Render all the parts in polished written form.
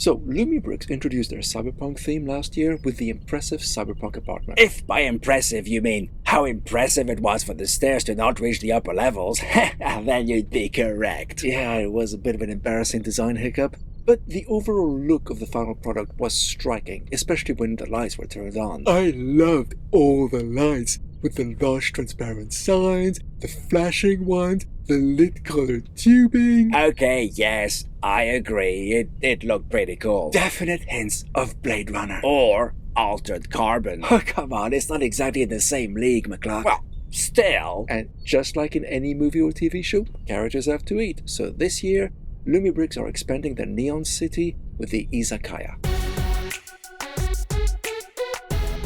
So, Lumibricks introduced their Cyberpunk theme last year with the impressive Cyberpunk apartment. If by impressive you mean how impressive it was for the stairs to not reach the upper levels, then you'd be correct. Yeah, it was a bit of an embarrassing design hiccup, but the overall look of the final product was striking, especially when the lights were turned on. I loved all the lights, with the large transparent signs, the flashing ones, the lit-colored tubing. Okay, yes, I agree. It looked pretty cool. Definite hints of Blade Runner. Or Altered Carbon. Oh, come on, it's not exactly in the same league, McClock. Well, still. And just like in any movie or TV show, characters have to eat. So this year, Lumibricks are expanding the Neon City with the Izakaya.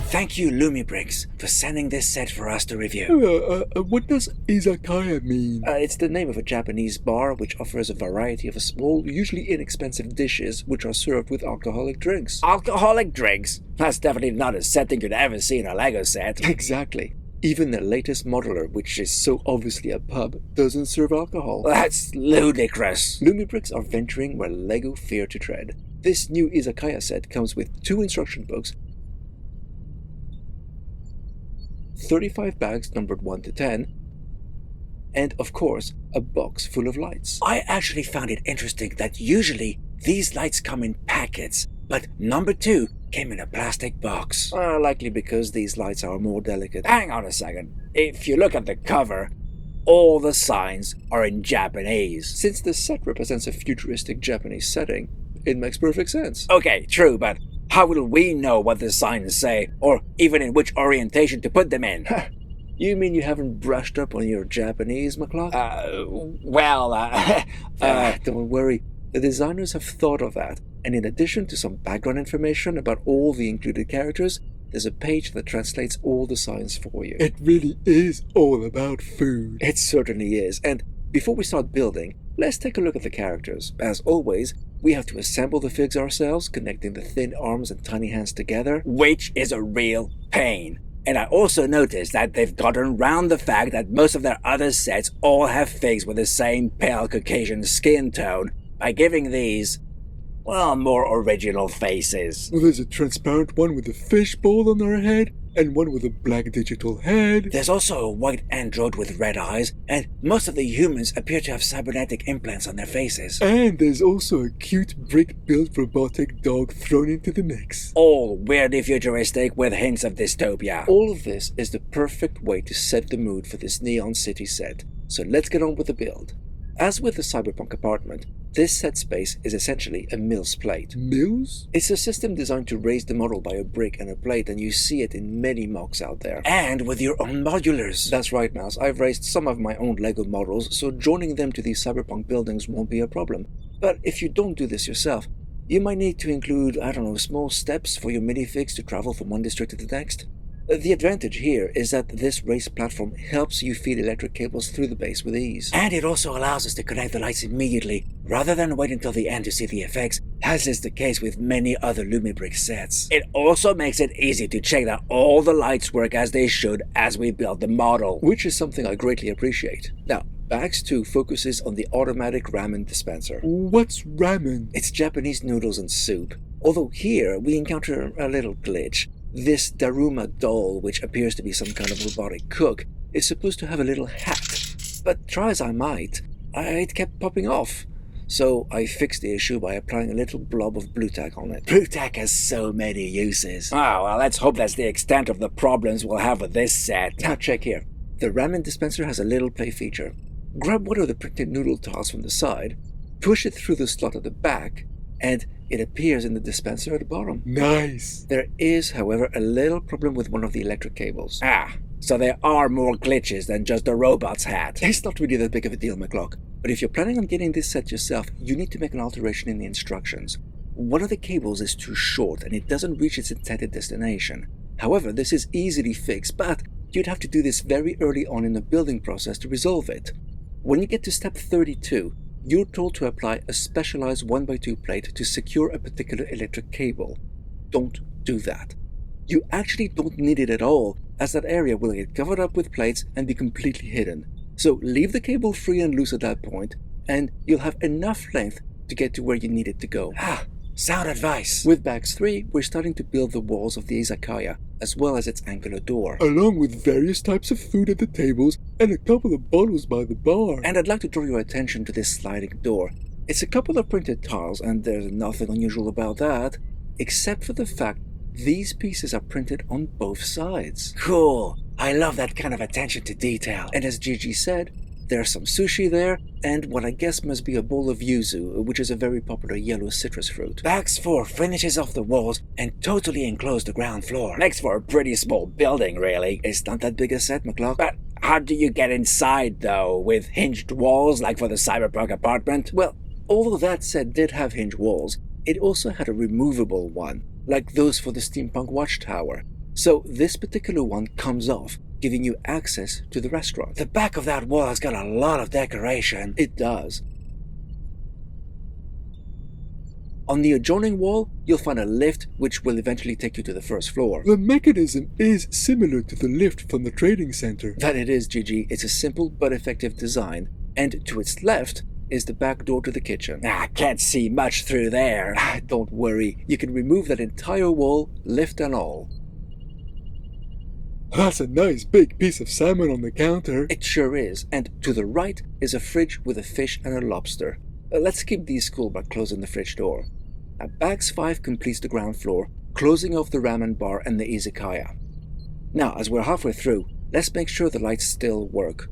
Thank you, Lumibricks, for sending this set for us to review. What does Izakaya mean? It's the name of a Japanese bar which offers a variety of small, usually inexpensive dishes which are served with alcoholic drinks. Alcoholic drinks? That's definitely not a setting you'd ever see in a Lego set. Exactly. Even the latest modular, which is so obviously a pub, doesn't serve alcohol. That's ludicrous. Lumibricks are venturing where Lego fear to tread. This new Izakaya set comes with 2 instruction books, 35 bags numbered 1 to 10, and of course, a box full of lights. I actually found it interesting that usually these lights come in packets, but number 2 came in a plastic box. Likely because these lights are more delicate. Hang on a second. If you look at the cover, all the signs are in Japanese. Since the set represents a futuristic Japanese setting, it makes perfect sense. Okay, true, but how will we know what the signs say, or even in which orientation to put them in? You mean you haven't brushed up on your Japanese, McClock? Don't worry. The designers have thought of that, and in addition to some background information about all the included characters, there's a page that translates all the signs for you. It really is all about food. It certainly is, and before we start building, let's take a look at the characters. As always, we have to assemble the figs ourselves, connecting the thin arms and tiny hands together. Which is a real pain. And I also noticed that they've gotten around the fact that most of their other sets all have figs with the same pale Caucasian skin tone by giving these, well, more original faces. Well, there's a transparent one with a fishbowl on her head, and one with a black digital head. There's also a white android with red eyes, and most of the humans appear to have cybernetic implants on their faces. And there's also a cute brick-built robotic dog thrown into the mix. All weirdly futuristic with hints of dystopia. All of this is the perfect way to set the mood for this Neon City set. So let's get on with the build. As with the Cyberpunk apartment, this set space is essentially a Mills plate. Mills? It's a system designed to raise the model by a brick and a plate, and you see it in many mocks out there. And with your own modulars. That's right, Mouse. I've raised some of my own Lego models, so joining them to these Cyberpunk buildings won't be a problem. But if you don't do this yourself, you might need to include, small steps for your minifigs to travel from one district to the next. The advantage here is that this raised platform helps you feed electric cables through the base with ease. And it also allows us to connect the lights immediately, rather than wait until the end to see the effects, as is the case with many other Lumibricks sets. It also makes it easy to check that all the lights work as they should as we build the model. Which is something I greatly appreciate. Now, Bags 2 focuses on the automatic ramen dispenser. What's ramen? It's Japanese noodles and soup. Although here, we encounter a little glitch. This Daruma doll, which appears to be some kind of robotic cook, is supposed to have a little hat. But try as I might, it kept popping off. So I fixed the issue by applying a little blob of blue tack on it. Blue tack has so many uses. Oh, well, let's hope that's the extent of the problems we'll have with this set. Now check here. The ramen dispenser has a little play feature. Grab one of the printed noodle tiles from the side, push it through the slot at the back, and it appears in the dispenser at the bottom. Nice! There is, however, a little problem with one of the electric cables. So there are more glitches than just the robot's hat. It's not really that big of a deal, McClock. But if you're planning on getting this set yourself, you need to make an alteration in the instructions. One of the cables is too short and it doesn't reach its intended destination. However, this is easily fixed, but you'd have to do this very early on in the building process to resolve it. When you get to step 32, you're told to apply a specialized 1x2 plate to secure a particular electric cable. Don't do that. You actually don't need it at all, as that area will get covered up with plates and be completely hidden. So leave the cable free and loose at that point, and you'll have enough length to get to where you need it to go. Sound advice. With Bags 3, we're starting to build the walls of the Izakaya, as well as its angular door. Along with various types of food at the tables and a couple of bottles by the bar. And I'd like to draw your attention to this sliding door. It's a couple of printed tiles, and there's nothing unusual about that, except for the fact these pieces are printed on both sides. Cool. I love that kind of attention to detail. And as Gigi said, there's some sushi there, and what I guess must be a bowl of yuzu, which is a very popular yellow citrus fruit. Bags 4 finishes off the walls and totally enclosed the ground floor. Makes for a pretty small building, really. It's not that big a set, McClock. But how do you get inside, though? With hinged walls, like for the Cyberpunk apartment? Well, although that set did have hinged walls, it also had a removable one, like those for the Steampunk Watchtower. So this particular one comes off, giving you access to the restaurant. The back of that wall has got a lot of decoration. It does. On the adjoining wall, you'll find a lift which will eventually take you to the first floor. The mechanism is similar to the lift from the trading center. That it is, Gigi. It's a simple but effective design. And to its left is the back door to the kitchen. I can't see much through there. Don't worry. You can remove that entire wall, lift and all. That's a nice big piece of salmon on the counter. It sure is. And to the right is a fridge with a fish and a lobster. Let's keep these cool by closing the fridge door. Now, Bags 5 completes the ground floor, closing off the ramen bar and the izakaya. Now, as we're halfway through, let's make sure the lights still work.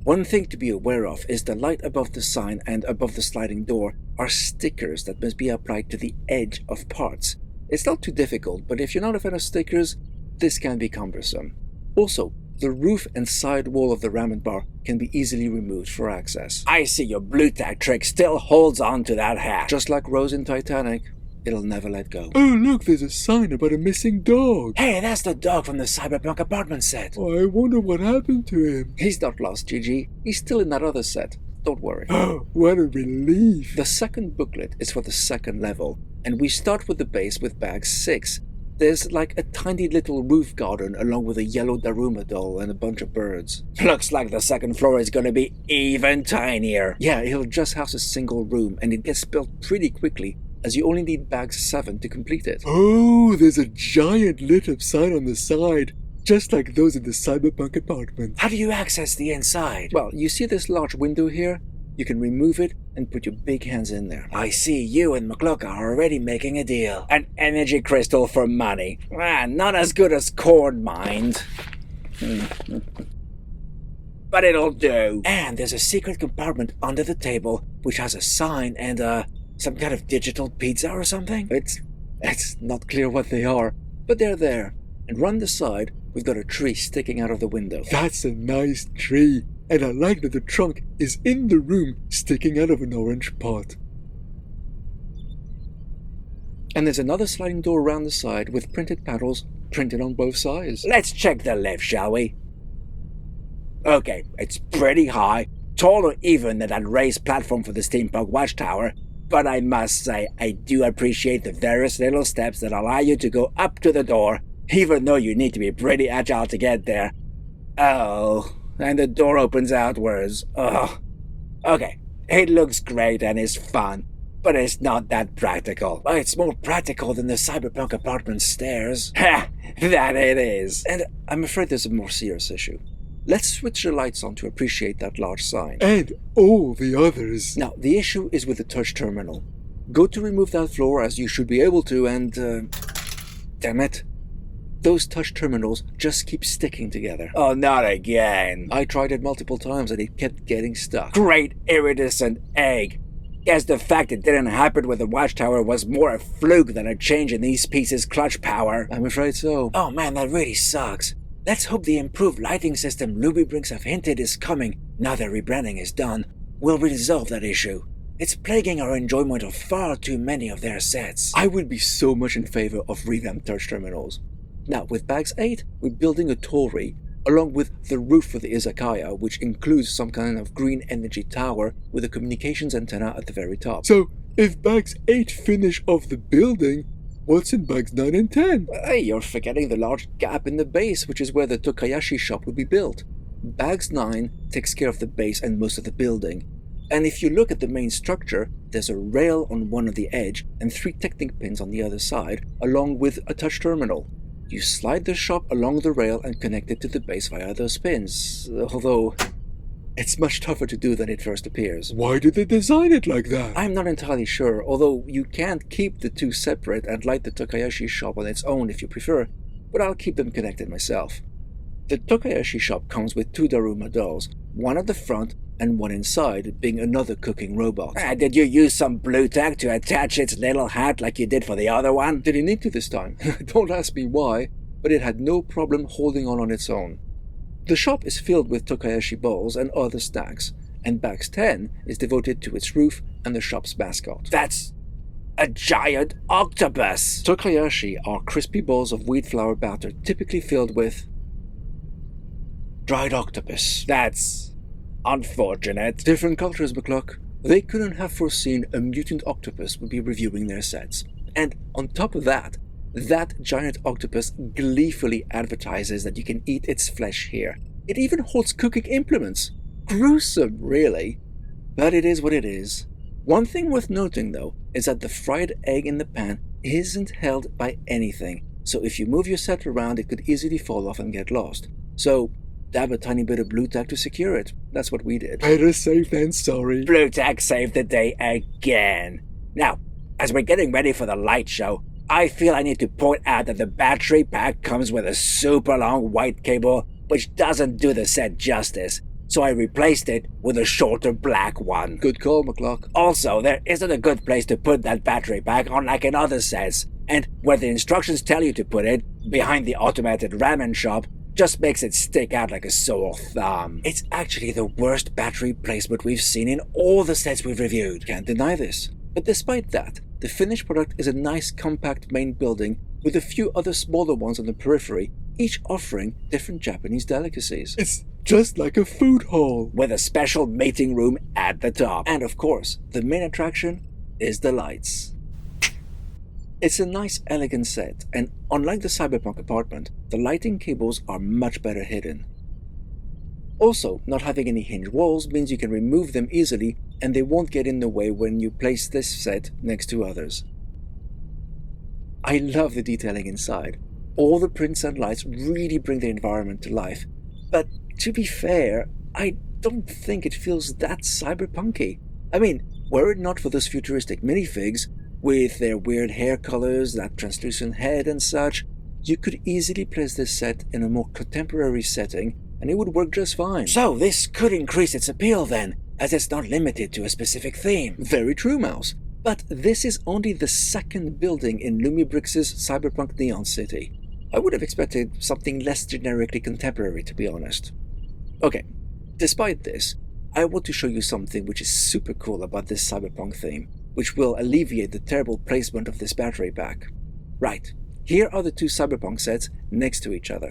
One thing to be aware of is the light above the sign and above the sliding door are stickers that must be applied to the edge of parts. It's not too difficult, but if you're not a fan of stickers, this can be cumbersome. Also, the roof and side wall of the ramen bar can be easily removed for access. I see your blue tack trick still holds on to that hat. Just like Rose in Titanic, it'll never let go. Oh, look, there's a sign about a missing dog. Hey, that's the dog from the Cyberpunk apartment set. I wonder what happened to him. He's not lost, Gigi. He's still in that other set. Don't worry. Oh, what a relief. The second booklet is for the second level, and we start with the base with Bag 6. There's like a tiny little roof garden along with a yellow Daruma doll and a bunch of birds. Looks like the second floor is gonna be even tinier. Yeah, it'll just house a single room, and it gets built pretty quickly, as you only need Bag 7 to complete it. Oh, there's a giant lit up sign on the side, just like those in the Cyberpunk apartment. How do you access the inside? Well, you see this large window here? You can remove it and put your big hands in there. I see you and McClock are already making a deal. An energy crystal for money. Not as good as corn mined. But it'll do. And there's a secret compartment under the table which has a sign and some kind of digital pizza or something? It's not clear what they are, but they're there. And round the side, we've got a tree sticking out of the window. That's a nice tree, and I like that the trunk is in the room sticking out of an orange pot. And there's another sliding door around the side with printed panels printed on both sides. Let's check the lift, shall we? Okay, it's pretty high, taller even than that raised platform for the Steampunk Watchtower, but I must say I do appreciate the various little steps that allow you to go up to the door, even though you need to be pretty agile to get there. Oh, and the door opens outwards. Oh. Okay, it looks great and is fun, but it's not that practical. Well, it's more practical than the Cyberpunk apartment stairs. Ha! That it is. And I'm afraid there's a more serious issue. Let's switch the lights on to appreciate that large sign. And all the others. Now, the issue is with the touch terminal. Go to remove that floor, as you should be able to, and damn it. Those touch terminals just keep sticking together. Oh, not again. I tried it multiple times and it kept getting stuck. Great iridescent egg. Guess the fact it didn't happen with the Watchtower was more a fluke than a change in these pieces' clutch power. I'm afraid so. Oh man, that really sucks. Let's hope the improved lighting system Lumibricks have hinted is coming, now that rebranding is done, will resolve that issue. It's plaguing our enjoyment of far too many of their sets. I would be so much in favor of revamped touch terminals. Now, with Bags 8, we're building a torii, along with the roof for the izakaya, which includes some kind of green energy tower with a communications antenna at the very top. So, if Bags 8 finish off the building, what's in Bags 9 and 10? Hey, you're forgetting the large gap in the base, which is where the Tokayashi shop will be built. Bags 9 takes care of the base and most of the building. And if you look at the main structure, there's a rail on one of the edge and 3 Technic pins on the other side, along with a touch terminal. You slide the shop along the rail and connect it to the base via those pins, although it's much tougher to do than it first appears. Why did they design it like that? I'm not entirely sure, although you can keep the two separate and light the Takayashi shop on its own if you prefer, but I'll keep them connected myself. The Takayashi shop comes with 2 Daruma dolls, one at the front and one inside, being another cooking robot. Did you use some blue tack to attach its little hat like you did for the other one? Did it need to this time? Don't ask me why, but it had no problem holding on its own. The shop is filled with Takayashi balls and other snacks, and Box 10 is devoted to its roof and the shop's mascot. That's a giant octopus! Takayashi are crispy balls of wheat flour batter typically filled with dried octopus. That's unfortunate. Different cultures, McCluck. They couldn't have foreseen a mutant octopus would be reviewing their sets. And on top of that, that giant octopus gleefully advertises that you can eat its flesh here. It even holds cooking implements. Gruesome, really. But it is what it is. One thing worth noting, though, is that the fried egg in the pan isn't held by anything, so if you move your set around, it could easily fall off and get lost. So, dab a tiny bit of blue tack to secure it. That's what we did. Better safe than sorry. Blue tack saved the day again. Now, as we're getting ready for the light show, I feel I need to point out that the battery pack comes with a super long white cable, which doesn't do the set justice, so I replaced it with a shorter black one. Good call, McCluck. Also, there isn't a good place to put that battery pack unlike in other sets, and where the instructions tell you to put it, behind the automated ramen shop, just makes it stick out like a sore thumb. It's actually the worst battery placement we've seen in all the sets we've reviewed. Can't deny this. But despite that, the finished product is a nice compact main building with a few other smaller ones on the periphery, each offering different Japanese delicacies. It's just like a food hall. With a special meeting room at the top. And of course, the main attraction is the lights. It's a nice, elegant set, and unlike the Cyberpunk apartment, the lighting cables are much better hidden. Also, not having any hinge walls means you can remove them easily and they won't get in the way when you place this set next to others. I love the detailing inside. All the prints and lights really bring the environment to life. But to be fair, I don't think it feels that cyberpunky. I mean, were it not for those futuristic minifigs, with their weird hair colors, that translucent head and such, you could easily place this set in a more contemporary setting and it would work just fine. So this could increase its appeal then, as it's not limited to a specific theme. Very true, Mouse. But this is only the second building in Lumibricks' Cyberpunk Neon City. I would have expected something less generically contemporary, to be honest. Okay, despite this, I want to show you something which is super cool about this cyberpunk theme, which will alleviate the terrible placement of this battery pack. Right, here are the two cyberpunk sets next to each other.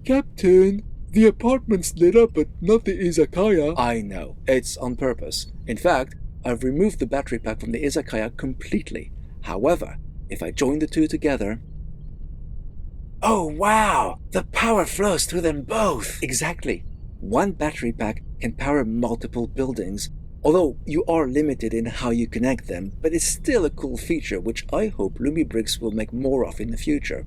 Captain, the apartment's lit up but not the izakaya. I know, it's on purpose. In fact, I've removed the battery pack from the izakaya completely. However, if I join the two together... Oh wow! The power flows through them both! Exactly. One battery pack can power multiple buildings, although you are limited in how you connect them, but it's still a cool feature which I hope Lumibricks will make more of in the future.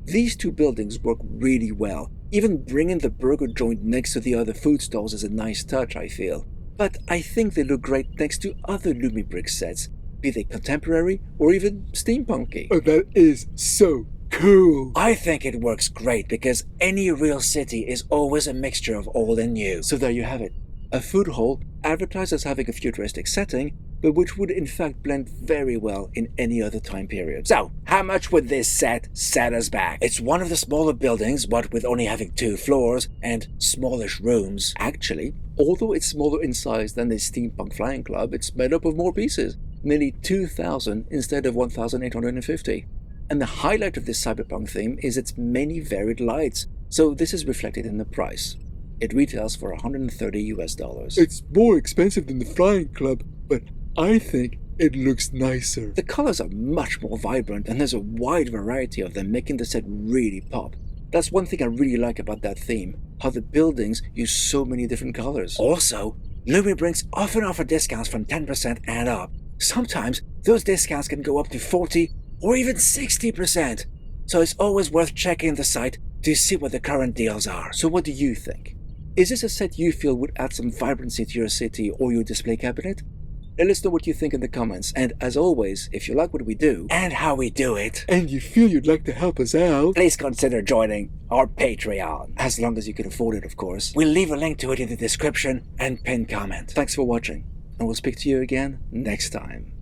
These two buildings work really well. Even bringing the burger joint next to the other food stalls is a nice touch, I feel. But I think they look great next to other Lumibricks sets, be they contemporary or even steampunky. Oh, that is so cool. I think it works great because any real city is always a mixture of old and new. So there you have it. A food hall advertised as having a futuristic setting, but which would in fact blend very well in any other time period. So, how much would this set us back? It's one of the smaller buildings, but with only having 2 floors and smallish rooms. Actually, although it's smaller in size than the Steampunk Flying Club, it's made up of more pieces, nearly 2,000 instead of 1,850. And the highlight of this cyberpunk theme is its many varied lights, so this is reflected in the price. It retails for $130 US. It's more expensive than the Flying Club, but I think it looks nicer. The colors are much more vibrant and there's a wide variety of them, making the set really pop. That's one thing I really like about that theme, how the buildings use so many different colors. Also, Lumibricks often offer discounts from 10% and up. Sometimes those discounts can go up to 40 or even 60%. So it's always worth checking the site to see what the current deals are. So what do you think? Is this a set you feel would add some vibrancy to your city or your display cabinet? Let us know what you think in the comments, and as always, if you like what we do, and how we do it, and you feel you'd like to help us out, please consider joining our Patreon. As long as you can afford it, of course. We'll leave a link to it in the description and pinned comment. Thanks for watching, and we'll speak to you again next time.